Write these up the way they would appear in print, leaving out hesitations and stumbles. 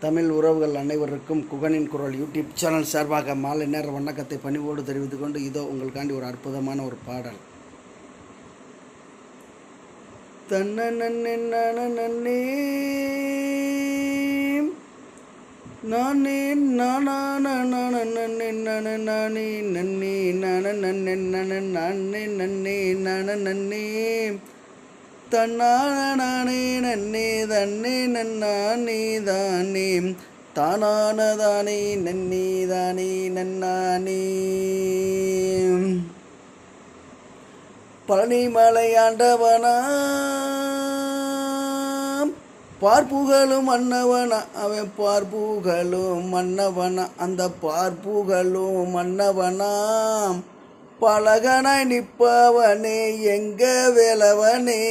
தமிழ் உறவுகள் அனைவருக்கும் குகனின் குரல் யூடியூப் சேனல் சார்பாக மாலை நேர வணக்கத்தை பணிவோடு தெரிவித்துக் கொண்டு இதோ உங்களுக்காண்டி ஒரு அற்புதமான ஒரு பாடல். தன்ன நன்னே நன்னே நானே நானே நன்னே நானே நன்னே நானே நன்னே நானே தன்னானே நன்னே தன்னே நன்னானே தானே தானானதானே நன்னே தானே நன்னானே. பழனிமலை ஆண்டவனா பார்ப்புகளும் மன்னவனா அவன் பார்ப்புகளும் மன்னவனா அந்த பார்ப்புகளும் மன்னவனாம் பலகனாய் நிற்பவனே எங்க வேலவனே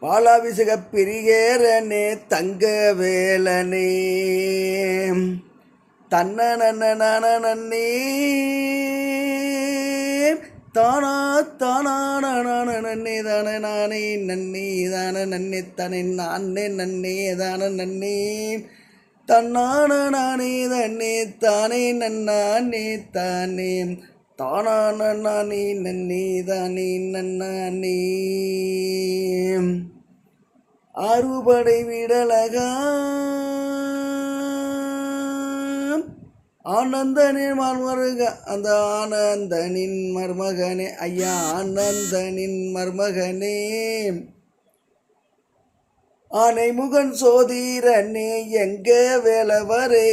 பாலாபிஷேக பிரியேரனே தங்க வேலனே தன்ன நன்னே தானா தானான நன்னே தானே நானே நன்னே தான நன்னே தானே நானே நன்னே தான நன்னே தன்னான நானே தன்னே தானே நன்னானே தானே தானான நானே நன்னே தானே நன்னானே. அறுபடை விடலகா ஆனந்தனின் மருமக அந்த ஆனந்தனின் மருமகனே ஐயா ஆனந்தனின் மருமகனே ஆனைமுகன் சோதீரனே எங்க வேலவரே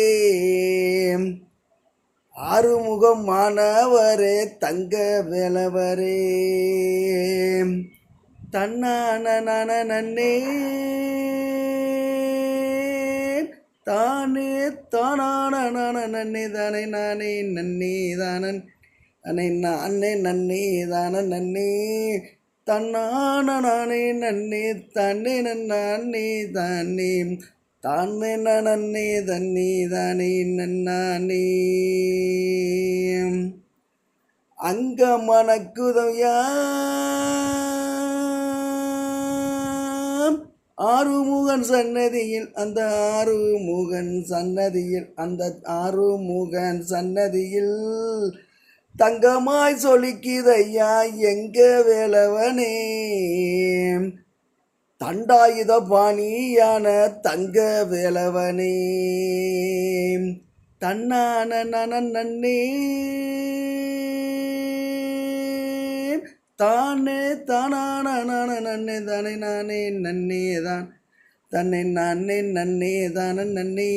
ஆறுமுகம் மாணவரே தங்க வேலவரே தன்னான நன்னே தானே தானான நன்னே தானே நானே நன்னே தானன் அனை நானே நன்னே தான நன்னே தன்னான நானே நன்னே தானே நன்னானே தானே தானே நன்னே தன்னே தானே நன்னானே. அங்க மனக்குதவியா ஆறுமுகன் சன்னதியில் அந்த ஆறுமுகன் சன்னதியில் அந்த ஆறுமுகன் சன்னதியில் தங்கமாய் சொலிக்குதையா எங்க வேலவனே தண்டாயுத பாணியான தங்க வேலவனே தன்னான நன்னே தானே தானான நன்னே தானே நானே நன்னே தான் தன்னை நானே நன்னே தான நன்னே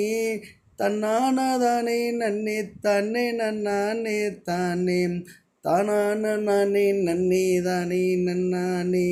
தன்னான தானே நன்னே தானே நன்னானே தானே தானான நானே நன்னே தானே நன்னானே.